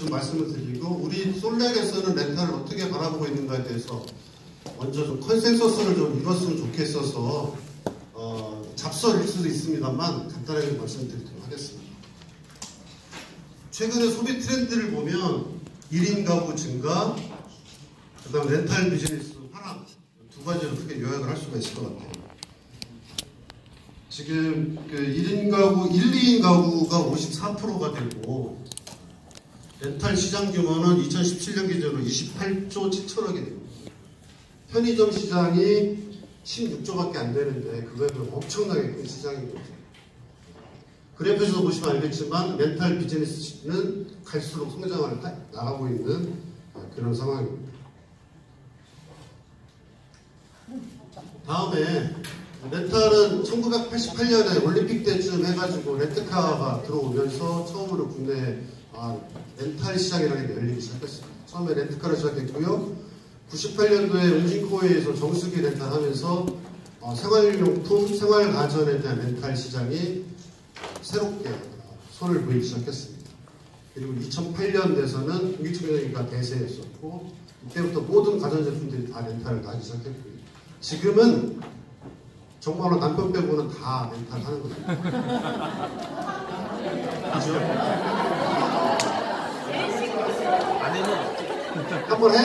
좀 말씀을 드리고, 우리 솔렉에서는 렌탈을 어떻게 바라보고 있는가에 대해서 먼저 좀 컨센서스를 좀 이뤘으면 좋겠어서 잡설일 수도 있습니다만 간단하게 말씀드리도록 하겠습니다. 최근에 소비 트렌드를 보면 1인 가구 증가, 그 다음 렌탈 비즈니스 하락, 두 가지로 크게 요약을 할 수가 있을 것 같아요. 지금 그 1인 가구, 1, 2인 가구가 54%가 되고, 렌탈 시장 규모는 2017년 기준으로 28조 7천억이 됩니다. 편의점 시장이 16조밖에 안 되는데 그거에 비해 엄청나게 큰 시장인 거죠. 그래프에서 보시면 알겠지만 렌탈 비즈니스는 갈수록 성장을 나가고 있는 그런 상황입니다. 다음에 렌탈은 1988년에 올림픽 때쯤 해가지고 렌트카가 들어오면서 처음으로 국내에 렌탈 시장이라는 게 열리기 시작했습니다. 처음에 렌트카를 시작했고요. 98년도에 웅진코웨이에서 정수기 렌탈하면서 생활용품, 생활가전에 대한 렌탈 시장이 새롭게 손을 보이기 시작했습니다. 그리고 2008년 돼서는 공기청정기가 대세였었고, 이때부터 모든 가전제품들이 다 렌탈을 하기 시작했고요. 지금은 정말로 남편 빼고는 다 렌탈하는 거죠. 그죠? 아니면 한번 해?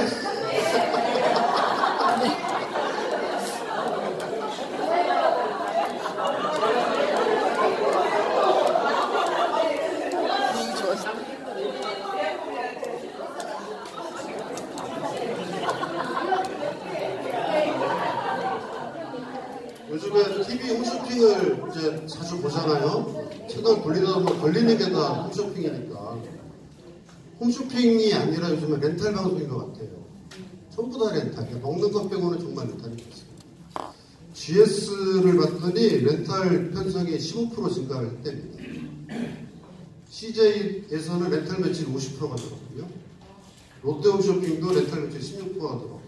요즘에 TV 홈쇼핑을 이제 자주 보잖아요. 채널 돌리다 보면 걸리는 게 다 홈쇼핑이니까. 홈쇼핑이 아니라 요즘은 렌탈 방송인 것 같아요. 전부 다 렌탈. 먹는 것 빼고는 정말 렌탈이 됐어요. GS를 봤더니 렌탈 편성이 15% 증가를 했답니다. CJ에서는 렌탈 매출이 50%가 들었고요. 롯데홈쇼핑도 렌탈 매출이 16%가 들었고,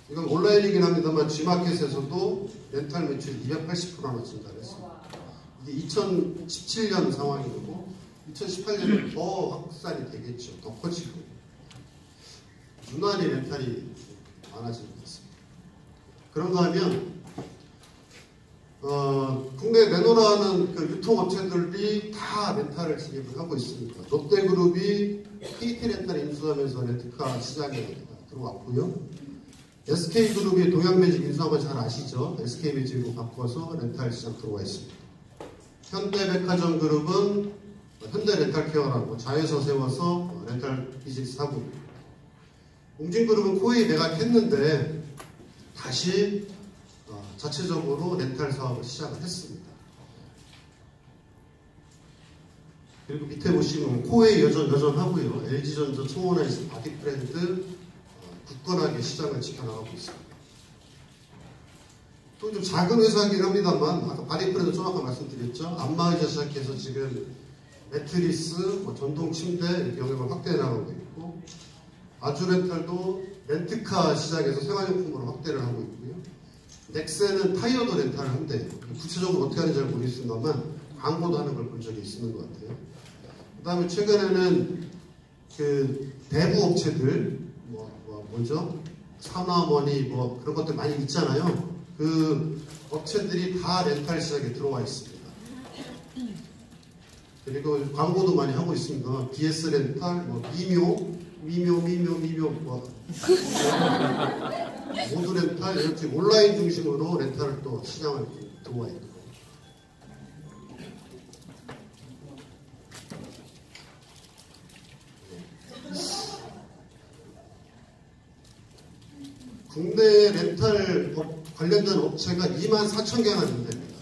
이건 온라인이긴 합니다만 G마켓에서도 렌탈 매출이 280%나 증가를 했습니다. 이게 2017년 상황이고 2018년은 더 확산이 되겠죠. 더 커지고 유난히 렌탈이 많아지는 것 같습니다. 그런가 하면 국내 레노라는 그 유통업체들이 다 렌탈을 지금 하고 있습니다. 롯데그룹이 KT 렌탈 인수하면서 렌트카 시장에 들어왔고요. SK그룹이 동양매직 인수한 거 잘 아시죠? SK매직으로 바꿔서 렌탈 시장 들어와 있습니다. 현대백화점 그룹은 현대렌탈케어라고 자회사 세워서 렌탈 비즈니스 하고 있고, 웅진그룹은 코웨이 매각했는데 다시 자체적으로 렌탈 사업을 시작을 했습니다. 그리고 밑에 보시면 코웨이 여전하고요. LG전자, 청원아이스, 바디프렌드 굳건하게 시장을 지켜나가고 있습니다. 또 좀 작은 회사이긴 합니다만, 아까 바디프렌드 좀 아까 말씀드렸죠. 안마의자 시작해서 지금 매트리스, 전동 침대 이렇게 영역을 확대해 나가고 있고, 아주렌탈도 렌트카 시장에서 생활용품으로 확대를 하고 있고요. 넥센은 타이어도 렌탈을 한대요. 구체적으로 어떻게 하는지 잘 모르겠습니다만 광고도 하는 걸 본 적이 있는 것 같아요. 그 다음에 최근에는 그 대부 업체들, 뭐죠? 산화머니 그런 것들 많이 있잖아요. 그 업체들이 다 렌탈 시장에 들어와 있습니다. 그리고 광고도 많이 하고 있습니다. BS 렌탈, 미묘, 모두 렌탈, 이렇게 온라인 중심으로 렌탈을 또 시장을 들어와 있고. 국내 렌탈 관련된 업체가 24,000개나 된답니다.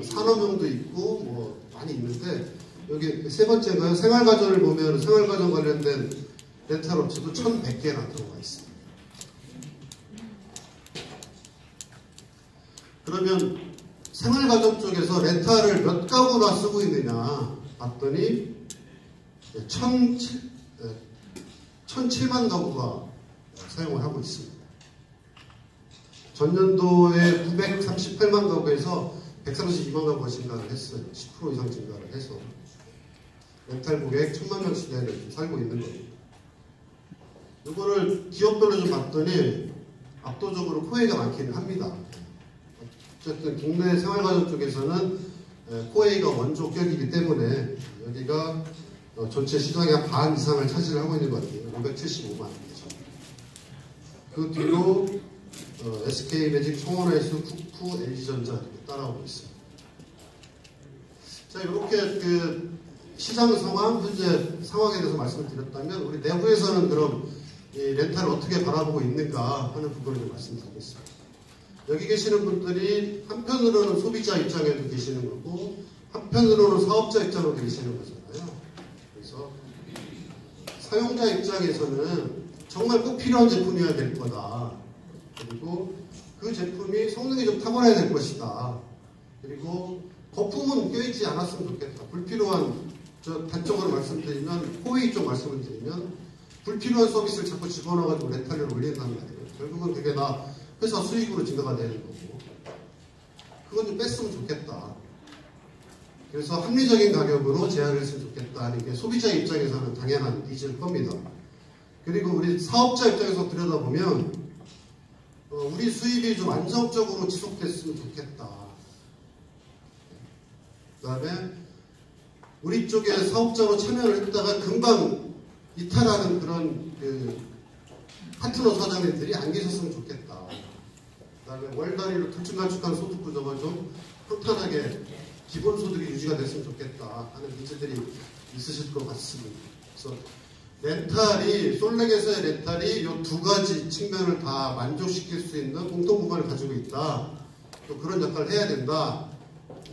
산업용도 있고 많이 있는데, 여기 세 번째가 생활가전을 보면 생활가전 관련된 렌탈 업체도 1,100개나 들어가 있습니다. 그러면 생활가전 쪽에서 렌탈을 몇 가구나 쓰고 있느냐 봤더니 1,007만 가구가 사용을 하고 있습니다. 전년도에 938만 가구에서 132만 가구가 증가를 했어요. 10% 이상 증가를 해서. 렌탈 고객 1000만 명 시대를 살고 있는 겁니다. 이거를 기업별로 좀 봤더니 압도적으로 코웨이가 많기는 합니다. 어쨌든 국내 생활가전 쪽에서는 코웨이가 원조격이기 때문에 여기가 전체 시장의 한 반 이상을 차지를 하고 있는 것 같아요. 575만 원이죠. 그 뒤로 SK매직, 청원회수, 쿠쿠, LG전자 이렇게 따라오고 있습니다. 자, 이렇게 그 시장 상황, 현재 상황에 대해서 말씀을 드렸다면 우리 내부에서는 그럼 이 렌탈을 어떻게 바라보고 있는가 하는 부분을 좀 말씀드리겠습니다. 여기 계시는 분들이 한편으로는 소비자 입장에도 계시는 거고 한편으로는 사업자 입장으로 계시는 거잖아요. 그래서 사용자 입장에서는 정말 꼭 필요한 제품이어야 될 거다. 그리고 그 제품이 성능이 좀 탁월해야 될 것이다. 그리고 거품은 껴있지 않았으면 좋겠다. 불필요한, 저 단적으로 말씀드리면, 코웨이 쪽 말씀을 드리면 불필요한 서비스를 자꾸 집어넣어가지고 렌탈료를 올린다는 말이에요. 결국은 그게 나 회사 수익으로 증가가 되는 거고 그건 좀 뺐으면 좋겠다. 그래서 합리적인 가격으로 제한을 했으면 좋겠다 하는 게 소비자 입장에서는 당연한 니즈일 겁니다. 그리고 우리 사업자 입장에서 들여다보면 우리 수입이 좀 안정적으로 지속됐으면 좋겠다. 그 다음에 우리 쪽에 사업자로 참여를 했다가 금방 이탈하는 그런 파트너 사장님들이 안 계셨으면 좋겠다. 그 다음에 월 단위로 들쭉날쭉한 소득 구조가 좀 평탄하게 기본소득이 유지가 됐으면 좋겠다 하는 니즈들이 있으실 것 같습니다. 그래서 렌탈이, 솔렉에서의 렌탈이 이 두 가지 측면을 다 만족시킬 수 있는 공통부분을 가지고 있다. 또 그런 역할을 해야 된다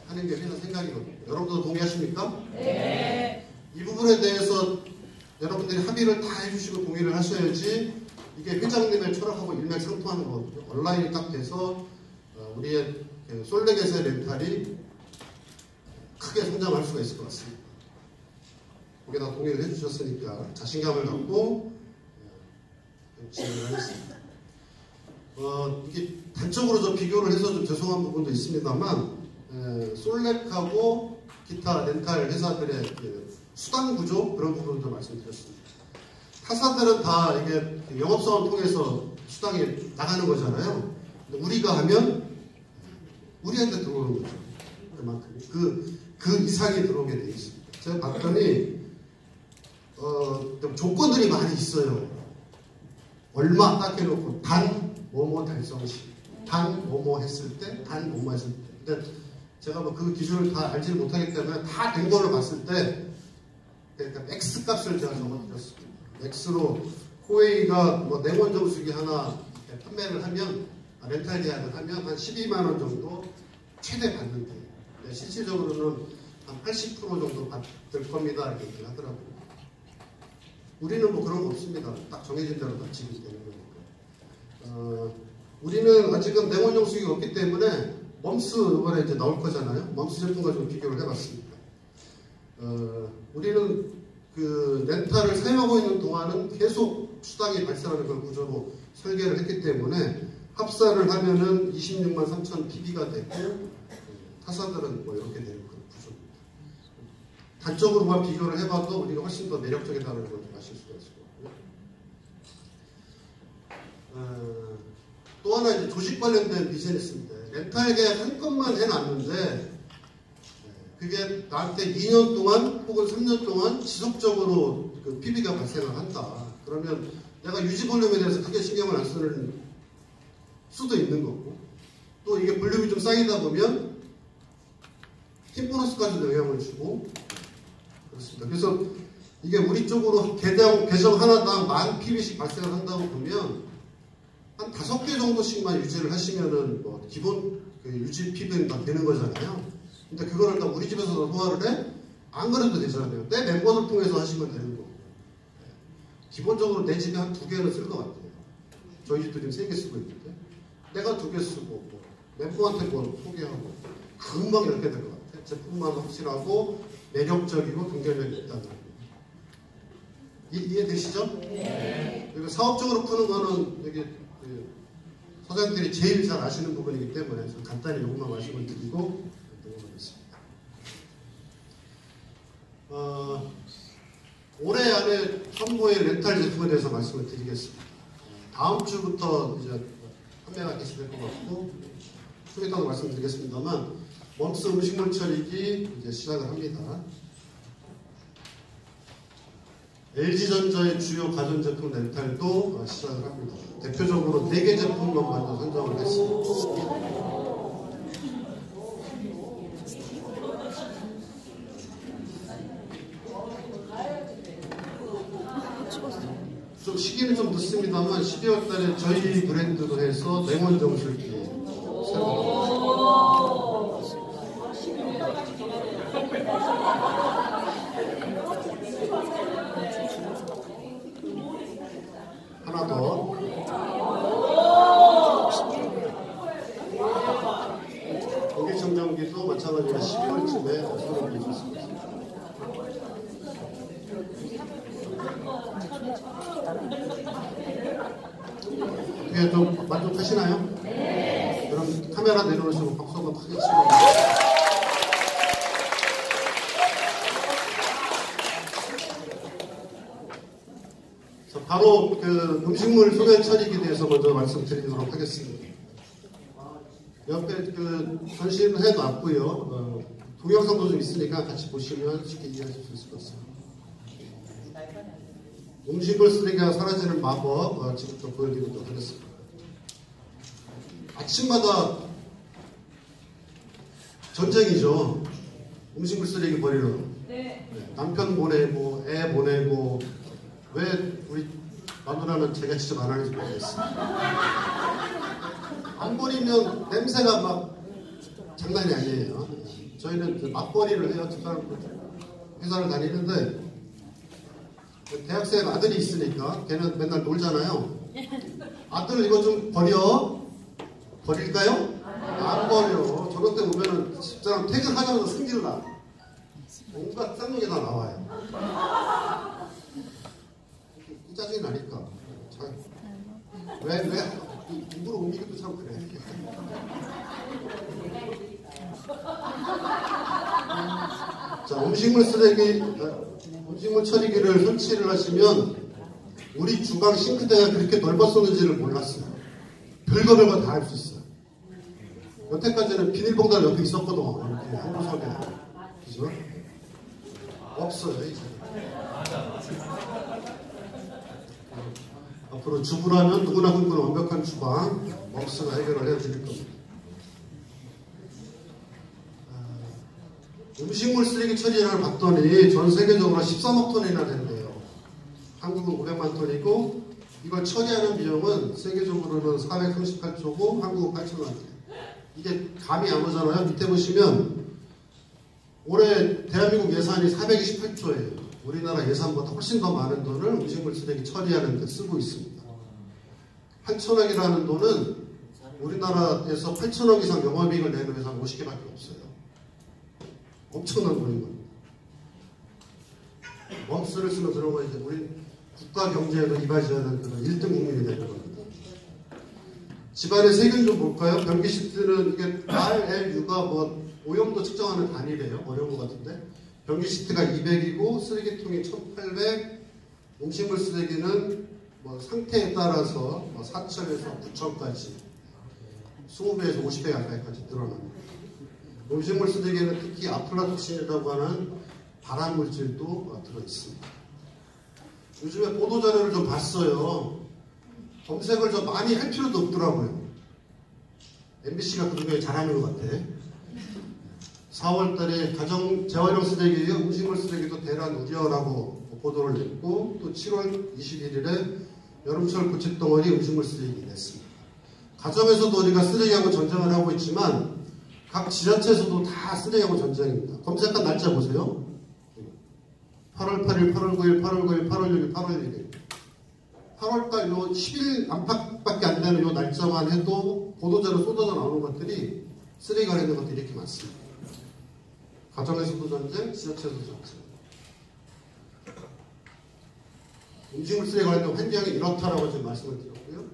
하는 게 회사 생각이거든요. 여러분도 동의하십니까? 네. 이 부분에 대해서 여러분들이 합의를 다 해주시고 동의를 하셔야지 이게 회장님의 철학하고 일맥상통하는 거거든요. 온라인이 딱 돼서 우리의 솔렉에서의 렌탈이 크게 성장할 수가 있을 것 같습니다. 거기에 다 동의를 해주셨으니까 자신감을 갖고 진행을 하겠습니다. 이게 단적으로 좀 비교를 해서 좀 죄송한 부분도 있습니다만 솔렉하고 기타 렌탈 회사들의 수당 구조 그런 부분을 좀 말씀드렸습니다. 타사들은 다 이게 영업사원 통해서 수당이 나가는 거잖아요. 근데 우리가 하면 우리한테 들어오는 거죠. 그만큼 그 이상이 들어오게 되어 있습니다. 제가 봤더니 좀 조건들이 많이 있어요. 얼마 딱 해놓고 단 뭐뭐 달성 시, 단 뭐뭐 했을 때, 단 뭐뭐 했을 때. 근데 제가 뭐 그 기준을 다 알지를 못하기 때문에 다 된 거를 봤을 때 그러니까 X 값을 제가 적어드렸습니다. X로 코웨이가 뭐 냉원 정수기 하나 판매를 하면 렌탈 계약을 하면 한 12만 원 정도 최대 받는데 실질적으로는 한 80% 정도 받을 겁니다 이렇게 얘기를 하더라고요. 우리는 뭐 그런 거 없습니다. 딱 정해진 대로 다 지급이 되는 거니까. 우리는 아직은 냉원 정수기가 없기 때문에 멈스 이번에 이제 나올 거잖아요. 멈스 제품과 좀 비교를 해봤습니다. 우리는 그 렌탈을 사용하고 있는 동안은 계속 수당이 발생하는 걸 구조로 설계를 했기 때문에 합산을 하면은 26만 3천 PB가 되고 타사들은 뭐 이렇게 되는 그런 구조입니다. 단적으로만 비교를 해봐도 우리가 훨씬 더 매력적이다는 걸 좀 아실 수가 있을 거고요. 또 하나 이제 조직 관련된 비즈니스인데 렌탈 계약 한 건만 해놨는데 그게 나한테 2년 동안 혹은 3년 동안 지속적으로 그 PB가 발생을 한다. 그러면 내가 유지 볼륨에 대해서 크게 신경을 안 쓰는 수도 있는 거고 또 이게 볼륨이 좀 쌓이다 보면 팀 보너스까지도 영향을 주고 그렇습니다. 그래서 이게 우리 쪽으로 계정 하나당 10,000 PB씩 발생을 한다고 보면 한 5개 정도씩만 유지를 하시면은 뭐 기본 그 유지 PB는 다 되는 거잖아요. 근데 그거를 다 우리 집에서 소화를 해? 안 그래도 되잖아요. 내 멤버들 통해서 하시면 되는 거고. 기본적으로 내 집에 한 2개는 쓸 것 같아요. 저희 집도 지금 3개 쓰고 있는데 내가 2개 쓰고 뭐 멤버한테 뭐 소개하고 금방 이렇게 될 것 같아요. 제품만 확실하고 매력적이고 경쟁력이 있다는 거. 이해되시죠? 네. 그리고 사업적으로 푸는 거는 여기 사장님들이 제일 잘 아시는 부분이기 때문에 좀 간단히 요것만 말씀을 드리고 넘어가겠습니다. 이제 선보일 렌탈 제품에 대해서 말씀을 드리겠습니다. 다음 주부터 이제 판매가 개시될 것 같고 좀 이따도 말씀드리겠습니다만 멈스 음식물 처리기 이제 시작을 합니다. LG전자의 주요 가전제품 렌탈도 시작을 합니다. 대표적으로 4개 제품만 먼저 선정을 했습니다. 좀 시기는 좀 늦습니다만 12월 달에 저희 브랜드로 해서 냉온 정수기 하나 더 공기청정기도 마찬가지로 12월쯤에 선언해 주셨습니다. 어떻게 좀 만족하시나요? 네. 그럼 카메라 내려놓으시고 박수 한번 크게 치고. 바로 그 음식물 소멸 처리기에 대해서 먼저 말씀드리도록 하겠습니다. 옆에 그 전시는 해놨고요. 동영상도 좀 있으니까 같이 보시면 쉽게 이해하실 수 있을 것 같습니다. 음식물 쓰레기가 사라지는 마법 지금부터 보여드리도록 하겠습니다. 아침마다 전쟁이죠. 음식물 쓰레기 버리러. 네. 남편 보내고 애 보내고 왜 우리 마누라는 제가 직접 안 하는지 모르겠어요. 안 버리면 냄새가 막 장난이 아니에요. 저희는 맞벌이를 해요. 회사를 다니는데 대학생 아들이 있으니까 걔는 맨날 놀잖아요. 아들 이거 좀 버려. 버릴까요? 안 버려. 저런 때 보면은 집사람 퇴근하자마자 승질 나. 온갖 쌍욕이 다 나와요. 짜증이 나니까. 왜? 입으로 옮기기도 참 그래. 자, 음식물 처리기를 설치를 하시면 우리 주방 싱크대가 그렇게 넓었었는지를 몰랐어요. 별거 다 할 수 있어요. 여태까지는 비닐봉다가 옆에 있었거든. 이렇게 한 구석에. 그죠? 없어요, 이제. 앞으로 주부라면 누구나 꿈꾸는 완벽한 주방 멈스가 해결을 해드릴 겁니다. 음식물 쓰레기 처리량을 봤더니 전 세계적으로 13억 톤이나 된대요. 한국은 500만 톤이고 이걸 처리하는 비용은 세계적으로는 438조고 한국은 8천만 원. 이게 감이 안 오잖아요. 밑에 보시면 올해 대한민국 예산이 428조예요. 우리나라 예산보다 훨씬 더 많은 돈을 음식물 쓰레기 처리하는 데 쓰고 있습니다. 8천억이라는 돈은 우리나라에서 8천억 이상 영업이익을 내는 회사는 50개밖에 없어요. 엄청난 돈인 겁니다. 멈스를 쓰면 그런 거 이제 우리 국가 경제에도 이바지하는 그런 1등 국민이 되는 겁니다. 집안의 세균 좀 볼까요? 변기 시트는 이게 RLU가 뭐 오염도 측정하는 단위래요. 어려운 것 같은데. 변기 시트가 200이고 쓰레기통이 1800, 음식물 쓰레기는 뭐 상태에 따라서 뭐 4000에서 9000까지 20배에서 50배 가까이까지 늘어납니다. 음식물 쓰레기에는 특히 아플라톡신이라고 하는 발암물질도 들어있습니다. 요즘에 보도자료를 좀 봤어요. 검색을 좀 많이 할 필요도 없더라고요. MBC가 그 중에 잘하는 것 같아. 4월달에 가정 재활용 쓰레기, 음식물 쓰레기도 대란 우려라고 보도를 냈고 또 7월 21일에 여름철 부칫덩어리 음식물 쓰레기 냈습니다. 가정에서도 우리가 쓰레기하고 전쟁을 하고 있지만 각 지자체에서도 다 쓰레기하고 전쟁입니다. 검색한 날짜 보세요. 8월 8일, 8월 9일, 8월 9일, 8월 6일, 8월 1일. 8월달 요 10일 안팎밖에 안 되는 요 날짜만 해도 보도자료 쏟아져 나오는 것들이 쓰레기 관련된 것들이 이렇게 많습니다. 가정에서도 전쟁, 지자체에서도 전쟁. 음식물 쓰레기 관련된 환경이 이렇다라고 지금 말씀을 드렸고요.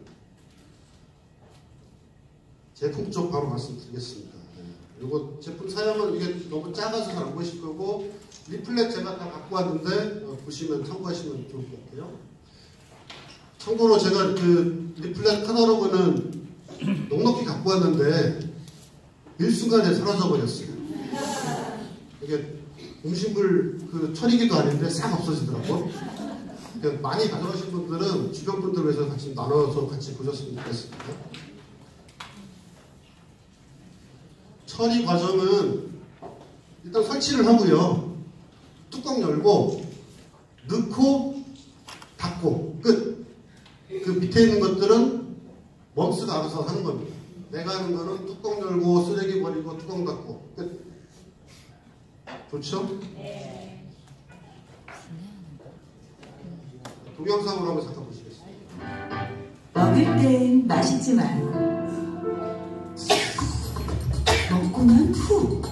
제품 쪽 바로 말씀드리겠습니다. 이거 제품 사양은 이게 너무 작아서 잘 안 보실 거고 리플렛 제가 다 갖고 왔는데 보시면 참고하시면 좋을 것 같아요. 참고로 제가 그 리플렛 카탈로그는 넉넉히 갖고 왔는데 일순간에 사라져 버렸어요. 이게 음식물 그 처리기도 아닌데 싹 없어지더라고. 그러니까 많이 가져가신 분들은 주변 분들 위해서 같이 나눠서 같이 보셨으면 좋겠습니다. 처리 과정은 일단 설치를 하고요. 뚜껑 열고 넣고 닫고 끝. 그 밑에 있는 것들은 멈스가 알아서 하는 겁니다. 내가 하는 거는 뚜껑 열고 쓰레기 버리고 뚜껑 닫고 끝. 좋죠? 네. 동영상으로 한번 잠깐 보시겠습니다. 먹을 땐 맛있지만 먹고 난 후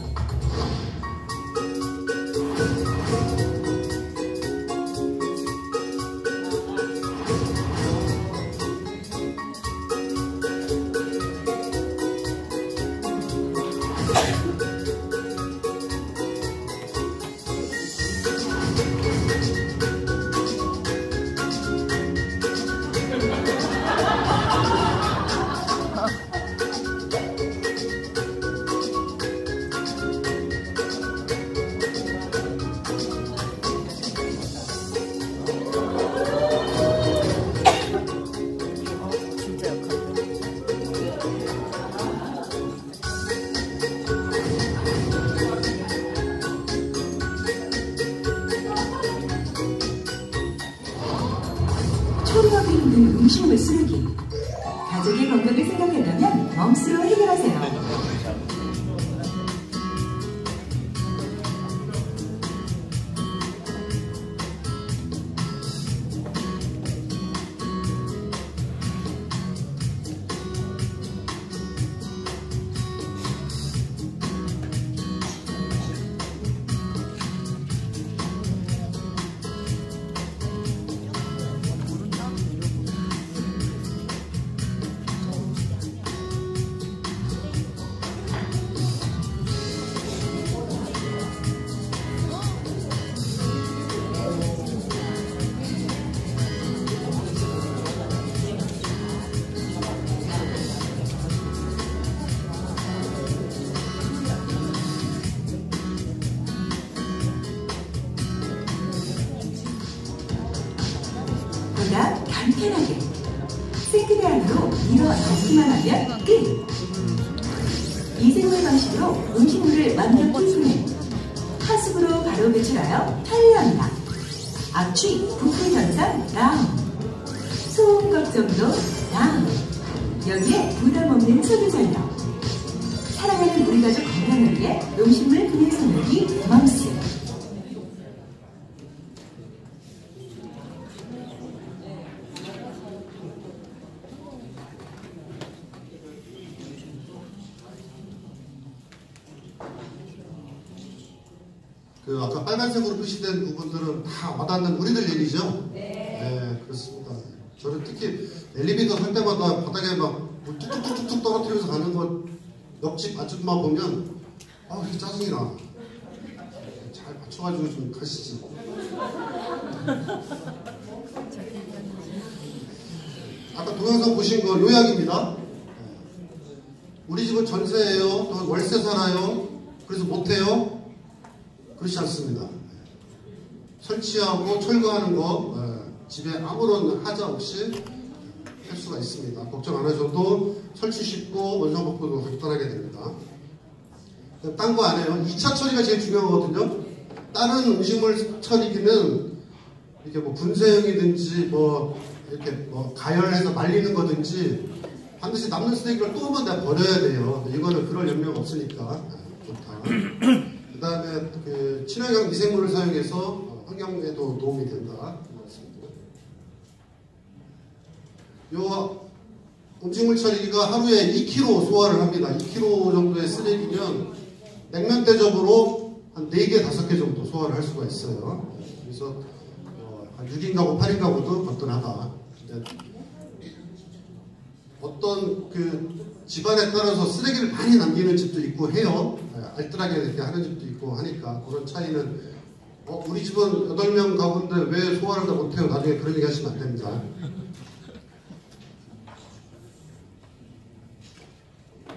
처리하기 힘든 음식물 쓰레기. 가족의 건강을 생각한다면 멈스로 해결하세요. 보다 간편하게 싱크대 안으로 밀어 넣기만 하면 끝! 이생물 방식으로 음식물을 완벽히 분해, 하수구로 바로 배출하여 편리합니다. 악취, 부풀 현상 다운, 소음 걱정도 다운, 여기에 부담 없는 소비 전력, 사랑하는 우리 가족 건강을 위해 음식물 분해 선물기 멈스. 그 아까 빨간색으로 표시된 부분들은 다 와닿는 우리들 얘기죠? 네, 그렇습니다. 저는 특히 엘리베이터 탈 때마다 바닥에 막 뚝뚝뚝뚝 떨어뜨리면서 가는 거 옆집 아줌마 보면 이렇게 짜증이 나. 잘 맞춰가지고 좀 가시지. 아까 동영상 보신 거 요약입니다. 우리 집은 전세예요. 또 월세 살아요. 그래서 못해요. 그렇지 않습니다. 설치하고 철거하는 거 집에 아무런 하자 없이 할 수가 있습니다. 걱정 안 하셔도 설치 쉽고 원상 복구도 간단하게 됩니다. 딴 거 안 해요. 2차 처리가 제일 중요하거든요. 다른 음식물 처리기는 이렇게 뭐 분쇄형이든지 뭐 이렇게 뭐 가열해서 말리는 거든지 반드시 남는 쓰레기를 또 한 번 다 버려야 돼요. 이거는 그럴 염려가 없으니까 좋다. 그 다음에 그 친환경 미생물을 사용해서 환경에도 도움이 된다. 요 음식물 처리기가 하루에 2kg 소화를 합니다. 2kg 정도의 쓰레기면 냉면대접으로 한 4개, 5개 정도 소화를 할 수가 있어요. 그래서 한 6인 가구, 8인 가구도 거뜬하다. 어떤 그 집안에 따라서 쓰레기를 많이 남기는 집도 있고 해요. 알뜰하게 이렇게 하는 집도 있고 하니까 그런 차이는 우리 집은 8명 가구인데 왜 소화를 다 못해요? 나중에 그런 얘기 하시면 안 됩니다.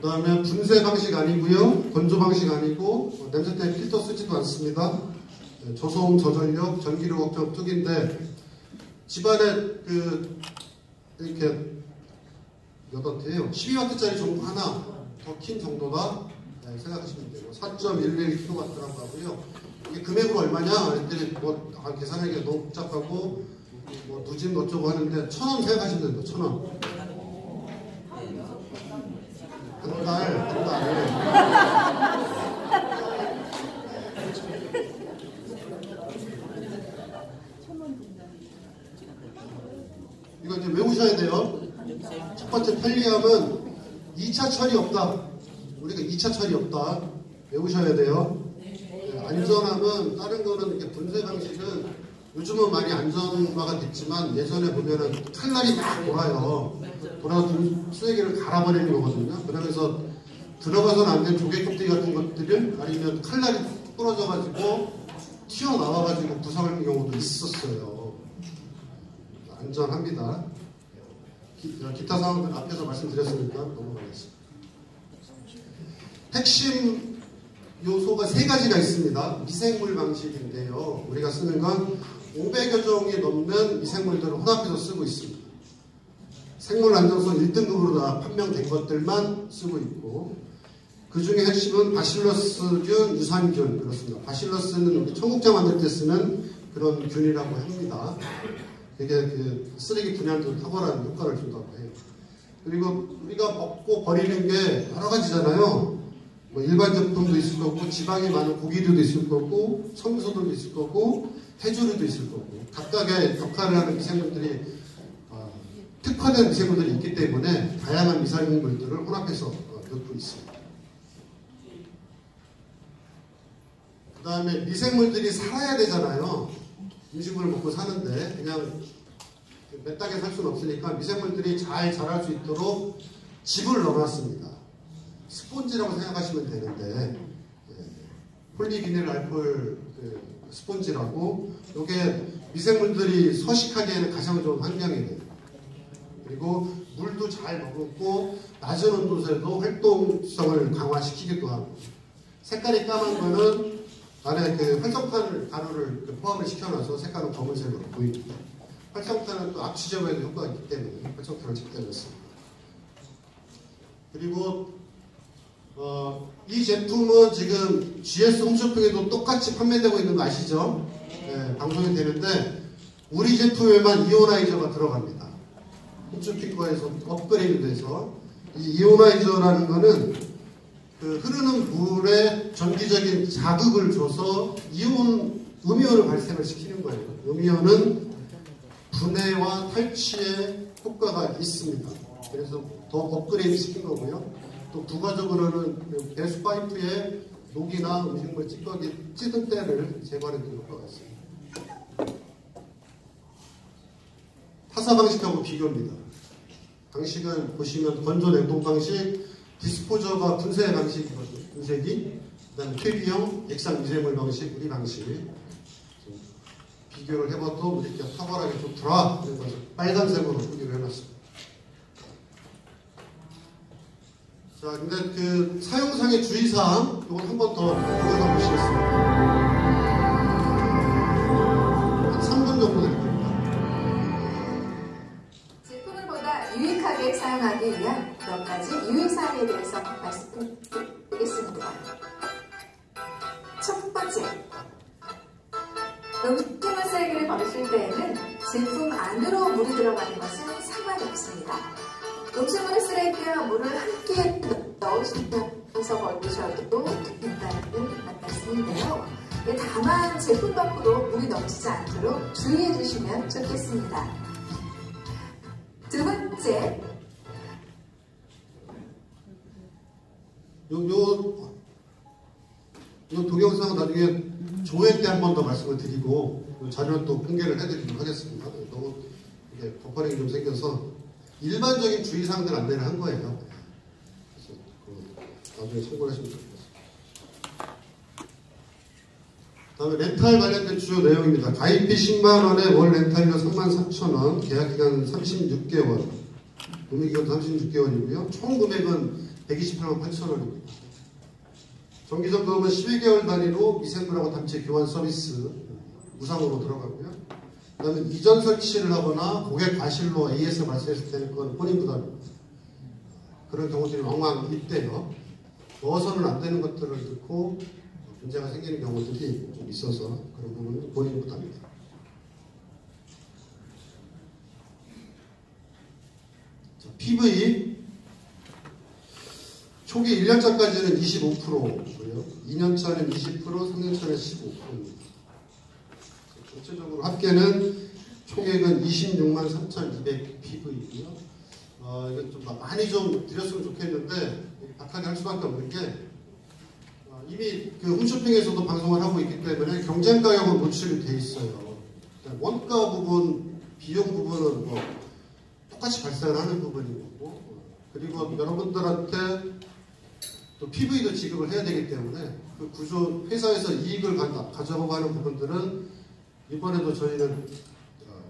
그 다음에 분쇄 방식 아니고요. 건조 방식 아니고 냄새 때문에 필터 쓰지도 않습니다. 저소음, 저전력, 전기료 걱정 뚝인데 집안에 이렇게 몇 와트예요? 12와트짜리 전구 하나 더 킨 정도다 생각하시면 돼요. 4.11kW라고 하고요. 이게 금액으로 얼마냐? 했더니 계산하기가 너무 복잡하고 누진 어쩌고 하는데 1,000원 생각하시면 됩니다. 1,000원. 한 달. 이거 이제 외우셔야 돼요. 첫 번째 편리함은 2차 처리 없다. 우리가 2차 처리 없다. 외우셔야 돼요. 안전함은 다른 거는 이렇게 분쇄 방식은 요즘은 많이 안전화가 됐지만 예전에 보면은 칼날이 막 돌아요. 돌아서 쓰레기를 갈아버리는 거거든요. 그러면서 들어가서는 안 된 조개 껍데기 같은 것들을 아니면 칼날이 부러져가지고 튀어나와가지고 부상하는 경우도 있었어요. 안전합니다. 기타 사항들 앞에서 말씀드렸으니까 넘어가겠습니다. 핵심 요소가 3가지가 있습니다. 미생물 방식인데요. 우리가 쓰는 건 500여 종이 넘는 미생물들을 혼합해서 쓰고 있습니다. 생물 안정성 1등급으로 다 판명된 것들만 쓰고 있고 그 중에 핵심은 바실러스균, 유산균 그렇습니다. 바실러스는 우리 청국장 만들 때 쓰는 그런 균이라고 합니다. 이게 쓰레기 분해도 탁월한 효과를 준다고 해요. 그리고 우리가 먹고 버리는 게 여러 가지잖아요. 일반 제품도 있을 거고 지방이 많은 고기류도 있을 거고 청소도 있을 거고 해조류도 있을 거고 각각의 역할을 하는 미생물들이 특화된 미생물들이 있기 때문에 다양한 미생물들을 혼합해서 넣고 있습니다. 그 다음에 미생물들이 살아야 되잖아요. 음식물을 먹고 사는데 그냥 몇 땅에 살 수는 없으니까 미생물들이 잘 자랄 수 있도록 집을 넣어놨습니다. 스폰지라고 생각하시면 되는데 폴리비닐 알코올 스폰지라고 이게 미생물들이 서식하기에는 가장 좋은 환경이에요. 그리고 물도 잘 머금고 낮은 온도에서도 활동성을 강화시키기도 하고 색깔이 까만 거는 안에 활성탄 가루를 포함을 시켜놔서 색깔은 검은색으로 보입니다. 활성탄은 또 악취 제거에도 효과가 있기 때문에 활성탄을 적당했습니다. 그리고 이 제품은 지금 GS 홈쇼핑에도 똑같이 판매되고 있는 거 아시죠? 네, 방송이 되는데 우리 제품에만 이오나이저가 들어갑니다. 홈쇼핑 거에서 업그레이드 돼서 이 이오나이저라는 거는 흐르는 물에 전기적인 자극을 줘서 음이온을 발생을 시키는 거예요. 음이온은 분해와 탈취에 효과가 있습니다. 그래서 더 업그레이드 시킨 거고요. 또 부가적으로는 배수 파이프에 녹이나 음식물 찌꺼기 찌든 때를 제거하는 데 효과가 있습니다. 타사 방식하고 비교입니다. 방식은 보시면 건조 냉동 방식, 디스포저가 분쇄 방식이거든요. 분쇄기, 그 다음에 퇴비형 액상 미생물 방식, 우리 방식. 비교를 해봐도 이렇게 탁월하게 좋더라. 그래서 빨간색으로 표기를 해놨습니다. 자, 근데 사용상의 주의사항, 이걸 한 번 더 들어가 보시겠습니다. 한 3분 정도 될 겁니다. 제품을 보다 유익하게 사용하기 위한 몇 가지 유의사항에 대해서 말씀드리겠습니다. 첫 번째, 음식물 쓰레기를 버리실 때에는 제품 안으로 물이 들어가는 것은 상관이 없습니다. 음식물 쓰레기와 물을 함께 넣으시면서 버리셔도 된다는 말씀인데요. 다만 제품 밖으로 물이 넘치지 않도록 주의해 주시면 좋겠습니다. 두 번째, 요 동영상 나중에 조회 때 한 번 더 말씀을 드리고 자료는 또 공개를 해드리도록 하겠습니다. 너무 이게 버퍼링이 좀 생겨서 일반적인 주의사항들 안내를 한 거예요. 그래서 나중에 참고를 하시면 좋겠습니다. 다음에 렌탈 관련된 주요 내용입니다. 가입비 10만원에 월 렌탈료 33,000원, 계약기간 36개월, 금액기간 36개월이고요. 총 금액은 128만 8천원입니다. 정기점검은 12개월 단위로 미생물하고 단체 교환 서비스 무상으로 들어가고요. 그 다음에 이전 설치를 하거나 고객 과실로 AS 발생했을 때는 그건 혼인 부담입니다. 그런 경우들이 왕왕 있대요. 넣어서는 안 되는 것들을 넣고 문제가 생기는 경우들이 좀 있어서 그런 부분은 본인 부담입니다. 자, PV 초기 1년차까지는 25%고요. 2년차는 20%, 3년차는 15%입니다. 전체적으로 합계는 총액은 26만 3,200 PV이고요. 이건 좀 많이 좀 드렸으면 좋겠는데 박하게 할 수밖에 없는 게 이미 그 홈쇼핑에서도 방송을 하고 있기 때문에 경쟁 가격은 노출이 돼 있어요. 원가 부분, 비용 부분은 뭐 똑같이 발생하는 부분인 거고, 그리고 여러분들한테 또 PV도 지급을 해야 되기 때문에 그 구조 회사에서 이익을 가져가고 하는 부분들은 이번에도 저희는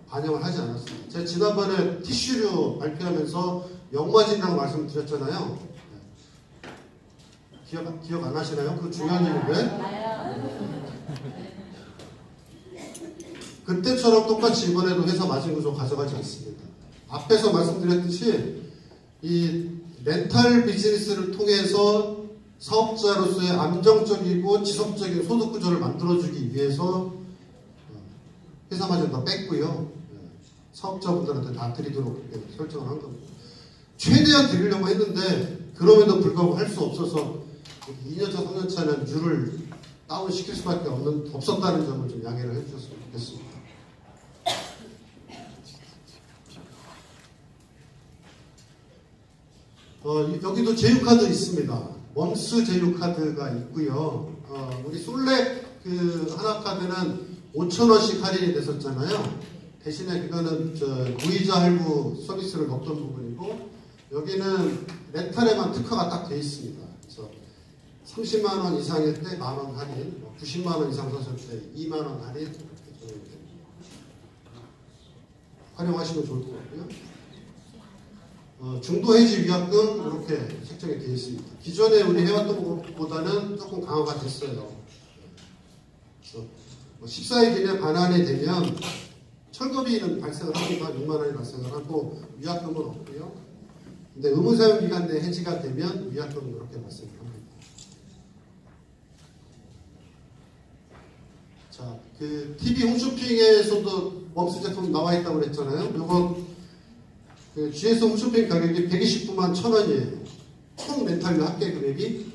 반영을 하지 않았습니다. 제가 지난번에 티슈류 발표하면서 역마진이라고 말씀드렸잖아요. 기억 안 하시나요? 그 중요한 얘기인데. 그때처럼 똑같이 이번에도 회사 마진 구조 가져가지 않습니다. 앞에서 말씀드렸듯이 이 렌탈 비즈니스를 통해서 사업자로서의 안정적이고 지속적인 소득 구조를 만들어주기 위해서 회사 마진 다 뺐고요. 사업자분들한테 다 드리도록 설정을 한 겁니다. 최대한 드리려고 했는데 그럼에도 불구하고 할 수 없어서 2년차, 3년차는 율을 다운시킬 수밖에 없었다는 점을 좀 양해를 해주셨으면 좋겠습니다. 여기도 제휴카드 있습니다. 멈스 제휴카드가 있고요. 우리 솔렉 그 하나카드는 5,000원씩 할인이 됐었잖아요. 대신에 그거는 무이자 할부 서비스를 넣었던 부분이고, 여기는 렌탈에만 특화가 딱 돼 있습니다. 그래서 30만원 이상일 때 만원 할인, 90만원 이상 사실 때 2만원 할인 이렇게 활용하시면 좋을 것 같고요. 중도 해지 위약금 이렇게 책정이 되어 있습니다. 기존에 우리 해왔던 것보다는 조금 강화가 됐어요. 그래서 14일 이내 반환이 되면 철거비는 발생을 합니다. 6만원이 발생을 하고 위약금은 없고요. 근데 의무사용 기간 내 해지가 되면 위약금은 이렇게 발생을 합니다. 자, 그 TV 홈쇼핑에서도 멈스 제품 나와 있다고 그랬잖아요. 요거 그 GS 홈쇼핑 가격이 129만 1,000원이에요. 총 렌탈료 합계 금액이.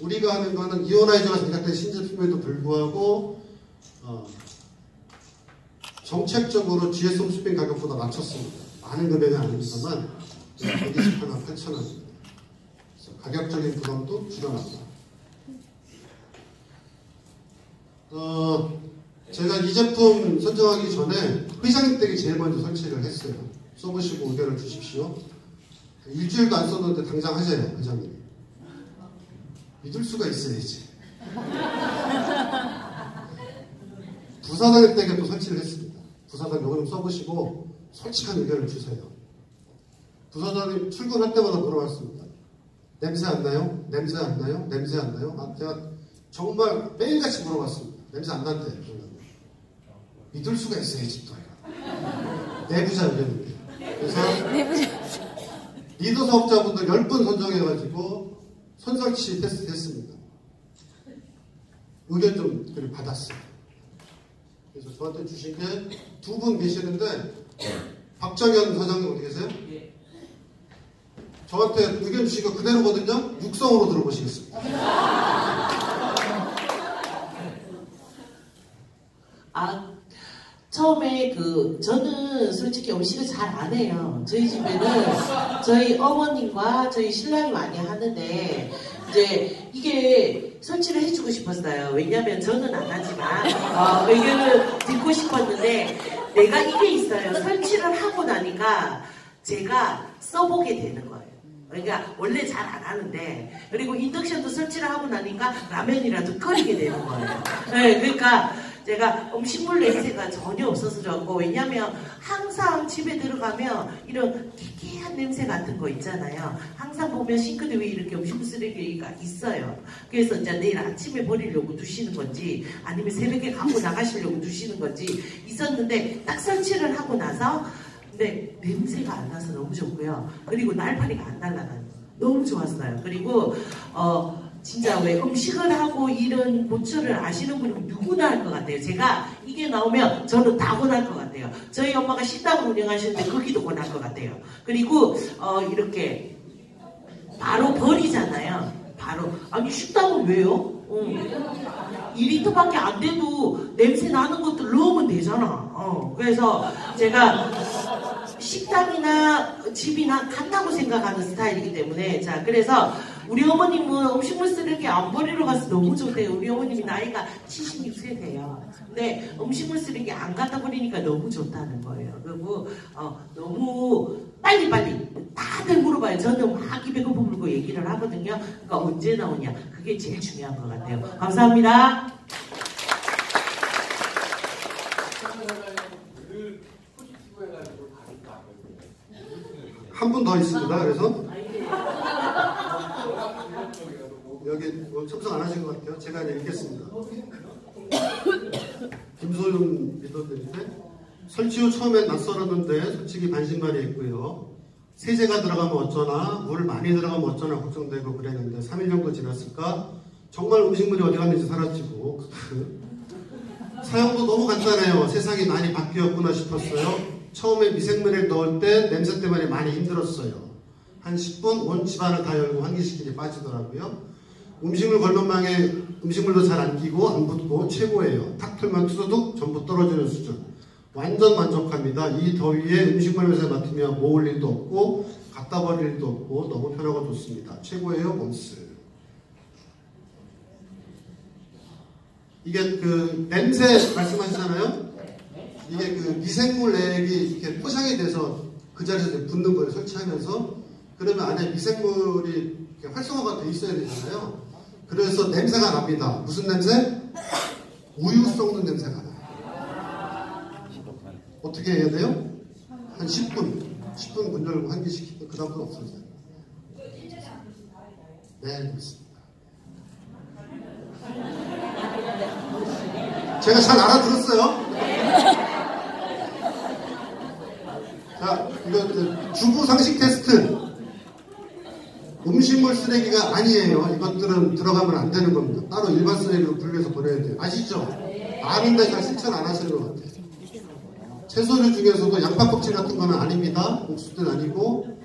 우리가 하는 거는 이오나이저가 제작된 신제품에도 불구하고 정책적으로 GS 홈쇼핑 가격보다 낮췄습니다. 많은 금액은 아닙니다만 128만 8,000원입니다. 그래서 가격적인 부담도 줄여놨다. 제가 이 제품 선정하기 전에 회장님 댁에 제일 먼저 설치를 했어요. 써보시고 의견을 주십시오. 일주일도 안 썼는데 당장 하세요, 회장님. 믿을 수가 있어야지. 부사장 댁에 또 설치를 했습니다. 부사장 요거 좀 써보시고 솔직한 의견을 주세요. 부사장님 출근할 때마다 물어봤습니다. 냄새 안 나요? 냄새 안 나요? 냄새 안 나요? 제가 정말 매일같이 물어봤습니다. 냄새 안 난대. 믿을 수가 있어야지 또. 내부자 의견인데. 그래서 리더 사업자분들 10분 선정해가지고 선설치 테스트 했습니다. 의견 좀 받았어요. 그래서 저한테 주신 게 두 분 계시는데 박정현 사장님 어디 계세요? 저한테 의견 주신 거 그대로거든요. 육성으로 들어보시겠습니다. 처음에 저는 솔직히 음식을 잘 안 해요. 저희 집에는 저희 어머님과 저희 신랑이 많이 하는데 이제 이게 설치를 해주고 싶었어요. 왜냐면 저는 안 하지만 의견을 듣고 싶었는데 내가 이게 있어요. 설치를 하고 나니까 제가 써보게 되는 거예요. 그러니까 원래 잘 안 하는데, 그리고 인덕션도 설치를 하고 나니까 라면이라도 끓이게 되는 거예요. 네, 그러니까 제가 음식물 냄새가 전혀 없어서 좋았고, 왜냐면 항상 집에 들어가면 이런 기괴한 냄새 같은 거 있잖아요. 항상 보면 싱크대 위에 이렇게 음식물 쓰레기가 있어요. 그래서 이제 내일 아침에 버리려고 두시는 건지 아니면 새벽에 갖고 나가시려고 두시는 건지 있었는데, 딱 설치를 하고 나서 근데 냄새가 안 나서 너무 좋고요. 그리고 날파리가 안 날아가는 거 너무 좋았어요. 그리고 진짜 왜 음식을 하고 이런 고초를 아시는 분이 누구나 할 것 같아요. 제가 이게 나오면 저는 다 권할 것 같아요. 저희 엄마가 식당을 운영하시는데 거기도 권할 것 같아요. 그리고 이렇게 바로 버리잖아요. 바로. 아니 식당은 왜요? 2리터밖에 안 돼도 냄새 나는 것들 넣으면 되잖아. 그래서 제가 식당이나 집이나 같다고 생각하는 스타일이기 때문에, 자, 그래서 우리 어머님은 음식물 쓰레기 안 버리러 가서 너무 좋대요. 우리 어머님이 나이가 76세세요. 근데 음식물 쓰레기 안 갖다 버리니까 너무 좋다는 거예요. 그리고 너무 빨리빨리 다들 물어봐요. 저는 막 입에 거품 물고 얘기를 하거든요. 그러니까 언제 나오냐. 그게 제일 중요한 것 같아요. 감사합니다. 한 분 더 있습니다. 그래서 여기 첨성 안 하신 것 같아요. 제가 읽겠습니다. 김소윤 리더들인데, 설치 후 처음엔 낯설었는데 솔직히 반신반의했고요. 세제가 들어가면 어쩌나, 물 많이 들어가면 어쩌나 걱정되고 그랬는데 3일 정도 지났을까 정말 음식물이 어디 갔는지 사라지고 사용도 너무 간단해요. 세상이 많이 바뀌었구나 싶었어요. 처음에 미생물을 넣을 때 냄새 때문에 많이 힘들었어요. 한 10분 온 집안을 다 열고 환기시키니 빠지더라고요. 음식물 걸면망에 음식물도 잘 안 끼고 안 붙고 최고예요. 탁 틀면 투두둑 전부 떨어지는 수준. 완전 만족합니다. 이 더위에 음식물 냄새 맡으며 모을 일도 없고 갖다 버릴 일도 없고 너무 편하고 좋습니다. 최고예요, 몬스. 이게 그 냄새 말씀하시잖아요. 이게 그 미생물 액이 이렇게 포장이 돼서 그 자리에서 붙는 거예요. 설치하면서. 그러면 안에 미생물이 이렇게 활성화가 돼 있어야 되잖아요. 그래서 냄새가 납니다. 무슨 냄새? 우유 썩는 냄새가 나요. 어떻게 해야 돼요? 한 10분 문 열고 환기시키고 그 다음부터 없어져요. 네, 그렇습니다. 제가 잘 알아들었어요? 자, 이거 주부 상식 테스트. 음식물 쓰레기가 아니에요. 이것들은 들어가면 안 되는 겁니다. 따로 일반 쓰레기로 분리해서 버려야 돼요. 아시죠? 아는데 잘 실천 안 하시는 것 같아요. 채소류 중에서도 양파 껍질 같은 거는 아닙니다. 옥수수는 아니고,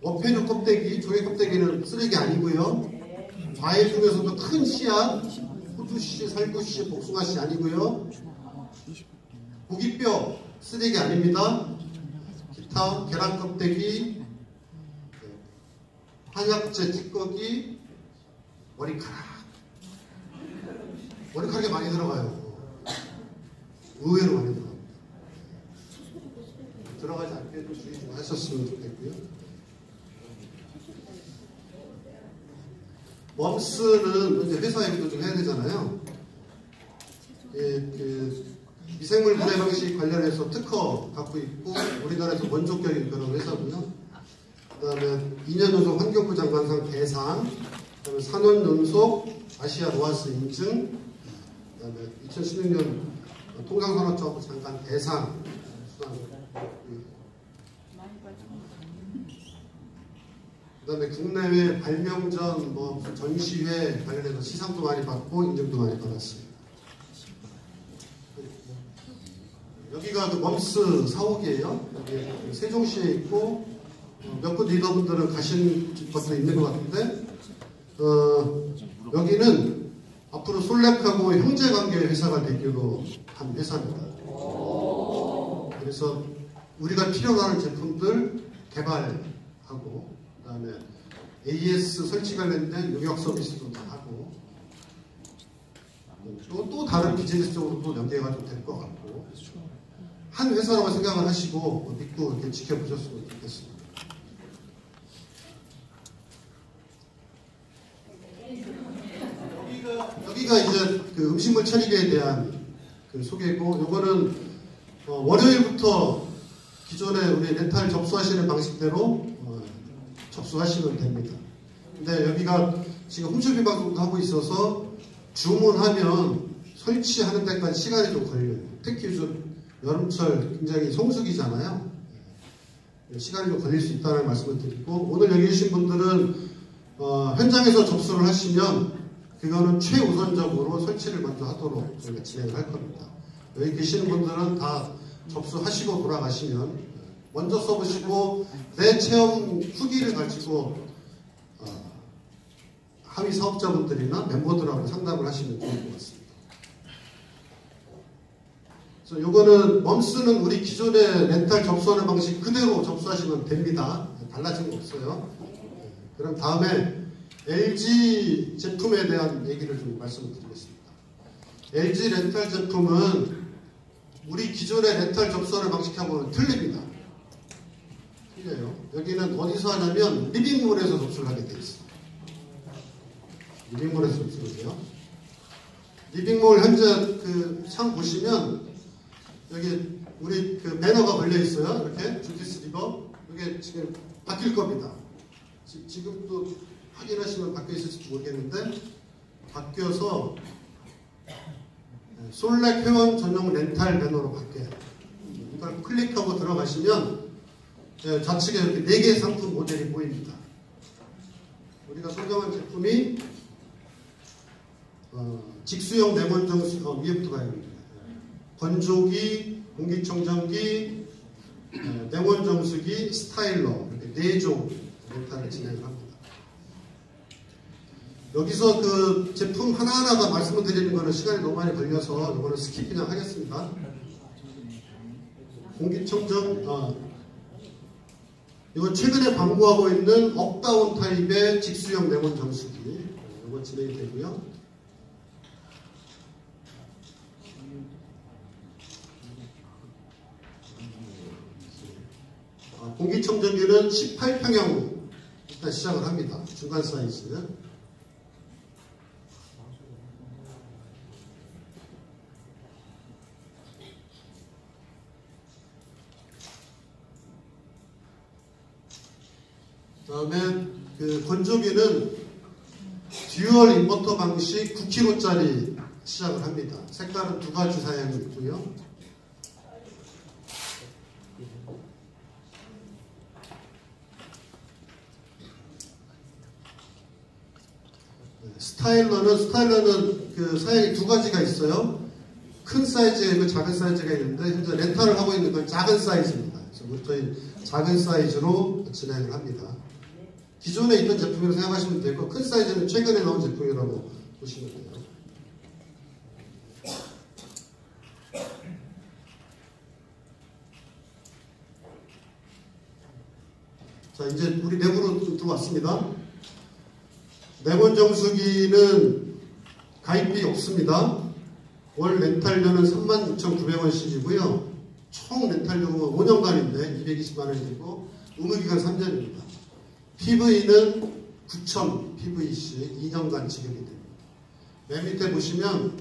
어패류 껍데기, 조개 껍데기는 쓰레기 아니고요. 과일 중에서도 큰 씨앗, 호두씨, 살구씨, 복숭아씨 아니고요. 고기뼈 쓰레기 아닙니다. 기타 계란 껍데기, 한약재 찌꺼기, 머리카락이 많이 들어가요. 의외로 많이 들어갑니다. 들어가지 않게 좀 주의 좀 하셨으면 좋겠고요. 멈스는 이제 회사 얘기도 좀 해야 되잖아요. 미생물 분해 방식 관련해서 특허 갖고 있고 우리나라에서 원조격인 그런 회사고요. 그 다음에 2년 연속 환경부 장관상 대상, 그 다음에 산원연속 아시아 로아스 인증, 그 다음에 2016년 통상산업자원부 장관 대상 수상, 그 다음에 국내외 발명전, 무슨 전시회 관련해서 시상도 많이 받고 인정도 많이 받았습니다. 여기가 그 멈스 사옥이에요. 여기 세종시에 있고, 몇 분 리더분들은 가신 것도 있는 것 같은데, 여기는 앞으로 솔렉하고 형제관계의 회사가 되기로 한 회사입니다. 그래서 우리가 필요로 하는 제품들 개발하고, 그 다음에 AS 설치 관련된 용역 서비스도 다 하고, 또 다른 비즈니스 쪽으로 또 연계가 좀 될 것 같고, 한 회사라고 생각을 하시고 믿고 이렇게 지켜보셨으면 좋겠습니다. 여기가 이제 그 음식물 처리기에 대한 그 소개고, 요거는 월요일부터 기존에 우리 렌탈 접수하시는 방식대로 접수하시면 됩니다. 근데 여기가 지금 홈쇼핑 방송도 하고 있어서 주문하면 설치하는 데까지 시간이 좀 걸려요. 특히 요즘 여름철 굉장히 성수기잖아요. 시간이 좀 걸릴 수 있다는 말씀을 드리고, 오늘 여기 계신 분들은 현장에서 접수를 하시면 그거는 최우선적으로 설치를 먼저 하도록 저희가 진행을 할 겁니다. 여기 계시는 분들은 다 접수하시고 돌아가시면 먼저 써보시고 내 체험 후기를 가지고 하위 사업자분들이나 멤버들하고 상담을 하시면 좋을 것 같습니다. 그래서 요거는 멈스는 우리 기존의 렌탈 접수하는 방식 그대로 접수하시면 됩니다. 달라진 거 없어요. 그럼 다음에 LG 제품에 대한 얘기를 좀 말씀을 드리겠습니다. LG 렌탈 제품은 우리 기존의 렌탈 접수하는 방식하고는 틀립니다. 틀려요. 여기는 어디서 하냐면 리빙몰에서 접수를 하게 되어 있어요. 리빙몰에서 접수를 해요. 리빙몰 현재 그 창 보시면 여기 우리 그 배너가 걸려 있어요. 이렇게 주티스 리버. 이게 지금 바뀔 겁니다. 지금도 확인하시면 바뀌어 있을지 모르겠는데 바뀌어서 솔렉 회원 전용 렌탈 배너로 바뀌어요. 이걸 클릭하고 들어가시면 좌측에 이렇게 4개의 상품 모델이 보입니다. 우리가 선정한 제품이 직수형 레몬 정수, 위에부터 가야 됩니다. 건조기, 공기청정기, 레몬 정수기, 스타일러 이렇게 4종 렌탈을 진행을 합니다. 여기서 그 제품 하나하나 다 말씀을 드리는 거는 시간이 너무 많이 걸려서 이거는 스킵 그냥 하겠습니다. 공기청정, 이건 최근에 광고하고 있는 업다운 타입의 직수형 레몬 정수기. 이거 진행이 되고요. 공기청정기는 18평형으로 일단 시작을 합니다. 중간 사이즈. 그 다음에 그 건조기는 듀얼 인버터 방식 9kg짜리 시작을 합니다. 색깔은 2가지 사양이 있고요. 스타일러는 그 사양이 2가지가 있어요. 큰 사이즈가 있고 작은 사이즈가 있는데 현재 렌탈을 하고 있는 건 작은 사이즈입니다. 그래서 저희 작은 사이즈로 진행을 합니다. 기존에 있던 제품이라고 생각하시면 되고 큰 사이즈는 최근에 나온 제품이라고 보시면 돼요. 자, 이제 우리 내부로 들어왔습니다. 레몬 정수기는 가입비 없습니다. 월 렌탈료는 36,900원씩이고요. 총 렌탈료는 5년간인데 220만원이 되고 의무기간 3년입니다. PV는 9,000 PV씩 2년간 지급이 됩니다. 맨 밑에 보시면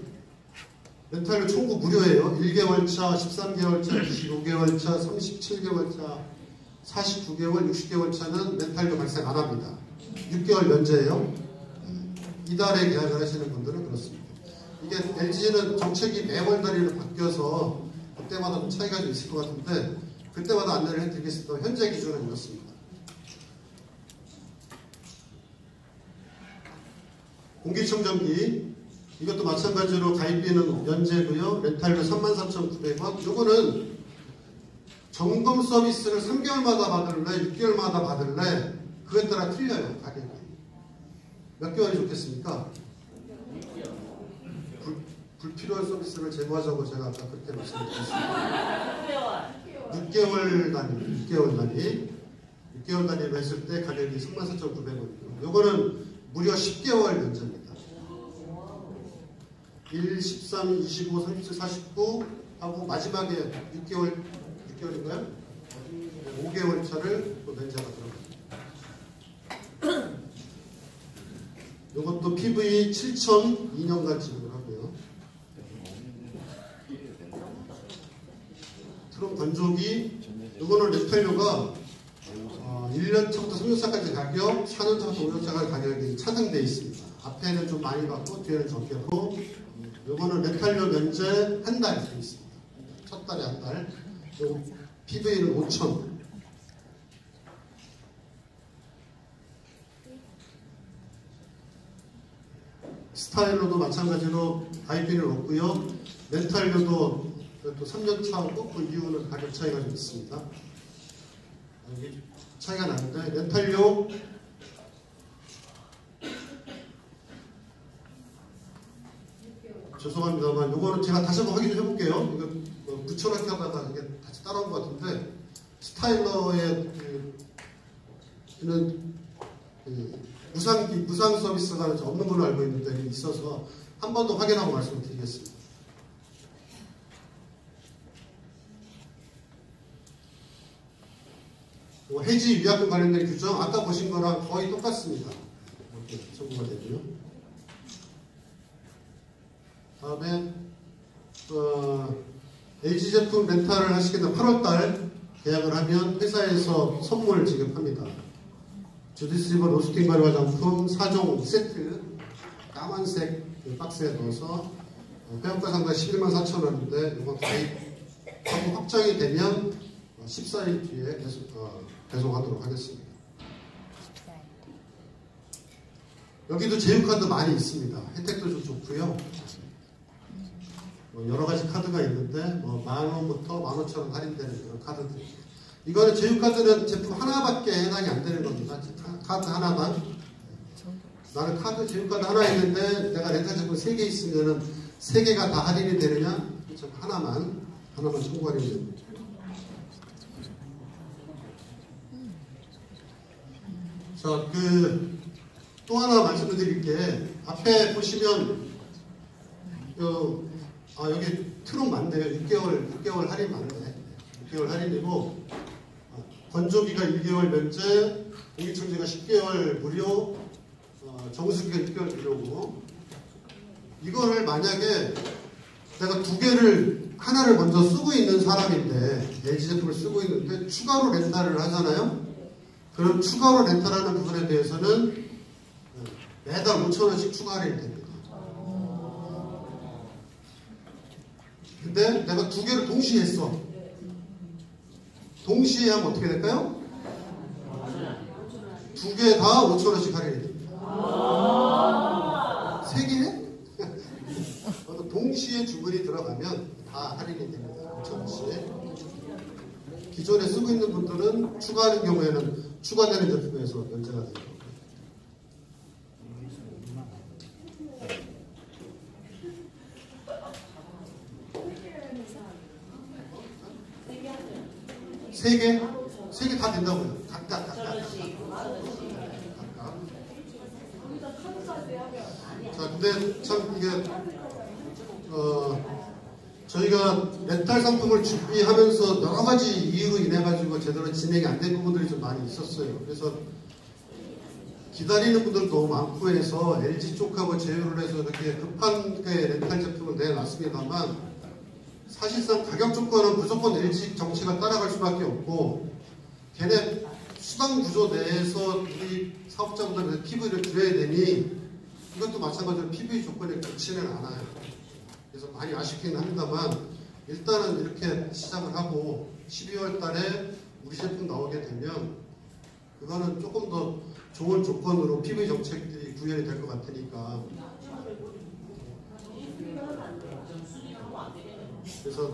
렌탈료 총구 무료예요. 1개월차, 13개월차, 25개월차, 37개월차, 49개월, 60개월차는 렌탈료 발생 안 합니다. 6개월 면제예요. 이달에 계약을 하시는 분들은 그렇습니다. 이게 LG는 정책이 매월 단위로 바뀌어서 그때마다 좀 차이가 좀 있을 것 같은데 그때마다 안내를 해드리겠습니다. 현재 기준은 이렇습니다. 공기청정기 이것도 마찬가지로 가입비는 면제고요. 렌탈료 34,900원. 요거는 점검 서비스를 3개월마다 받을래 6개월마다 받을래 그에 따라 틀려요. 가격이. 몇 개월이 좋겠습니까? 불필요한 서비스를 제거하자고 제가 아까 그렇게 말씀드렸습니다. 6개월 단위로 했을 때 가격이 34,900원이고 요거는 무려 10개월 면제입니다. 1, 13, 25, 37, 49 하고 마지막에 6개월인가요? 5개월 차를 또 면제가 들어갑니다. 이것도 PV 7,002년간 지급을 하고요. 트럼 건조기, 이거는 렌탈료가 1년 차부터 3년 차까지 가격, 4년 차부터 5년 차까지 가격이 차등되어 있습니다. 앞에는 좀 많이 받고 뒤에는 적게 받고, 이거는 렌탈료 면제 한 달 되어 있습니다. 첫 달에 한 달. 요 PV는 5,000. 스타일로도 마찬가지로 가입비를 없고요. 렌탈료도 또 3년 차하고 그 이후는 가격 차이가 좀 있습니다. 여기 차이가 나는데 렌탈료 죄송합니다만 이거는 제가 다시 한번 확인해 볼게요. 이거 붙여넣기 하다가 이게 같이 따라온 것 같은데 스타일러의 무상 서비스가 없는 걸로 알고 있는데 있어서 한 번 더 확인하고 말씀을 드리겠습니다. 해지 위약금 관련된 규정 아까 보신 거랑 거의 똑같습니다. 이렇게 청구가 되고요. 다음에 LG 제품 렌탈을 하시게 되면 8월달 계약을 하면 회사에서 선물 지급합니다. 주디스 리버 로스팅 발효 화장품 4종 세트 까만색 그 박스에 넣어서 회원가 상당 114,000원인데 이거 가입하고 확정이 되면 14일 뒤에 배송하도록 하겠습니다. 여기도 제휴카드 많이 있습니다. 혜택도 좀 좋고요. 여러 가지 카드가 있는데 10,000원부터 15,000원 할인되는 그런 카드들. 이거는 제휴카드는 제품 하나밖에 해당이 안 되는 겁니다. 카드 하나만. 나는 제휴카드 하나 있는데 내가 렌탈 제품 3개 있으면은 3개가 다 할인이 되느냐? 하나만 청구하려면 됩니다. 자, 또 하나 말씀을 드릴 게, 앞에 보시면, 여기 트럭 맞네요. 6개월 할인 맞네. 6개월 할인이고, 건조기가 1개월 면제, 공기청정기가 10개월 무료, 정수기가 6개월 무료고, 이거를 만약에 내가 하나를 먼저 쓰고 있는 사람인데, LG 제품을 쓰고 있는데, 추가로 렌탈을 하잖아요? 그럼 추가로 렌탈하는 부분에 대해서는 매달 5,000원씩 추가 할인이 됩니다. 근데 내가 2개를 동시에 했어. 동시에 하면 어떻게 될까요? 2개 다 5,000원씩 할인이 됩니다. 3개? 동시에 주문이 들어가면 다 할인이 됩니다. 5,000원씩. 기존에 쓰고 있는 분들은 추가하는 경우에는 추가되는 제품에서 면제가 됩니다. 세 개 다 된다고요. 각각. 자, 근데 참 이게 저희가 렌탈 상품을 준비하면서 여러 가지 이유로 인해 가지고 제대로 진행이 안 된 부분들이 좀 많이 있었어요. 그래서 기다리는 분들도 너무 많고 해서 LG 쪽하고 제휴를 해서 이렇게 급하게 렌탈 제품을 내놨습니다만, 사실상 가격 조건은 무조건 LG 정책을 따라갈 수밖에 없고, 걔네 수당 구조 내에서 우리 사업자분들한테 PV를 드려야 되니 이것도 마찬가지로 PV 조건에 그치는 않아요. 그래서 많이 아쉽긴 합니다만, 일단은 이렇게 시작을 하고 12월 달에 우리 제품 나오게 되면 그거는 조금 더 좋은 조건으로 PV 정책들이 구현이 될 것 같으니까, 그래서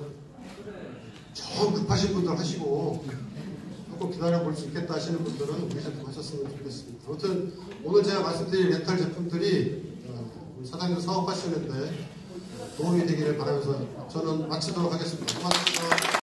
좀 급하신 분들 하시고 조금 기다려볼 수 있겠다 하시는 분들은 우리 제품 하셨으면 좋겠습니다. 아무튼 오늘 제가 말씀드린 렌탈 제품들이 우리 사장님 사업하시는데 도움이 되기를 바라면서 저는 마치도록 하겠습니다. 고맙습니다.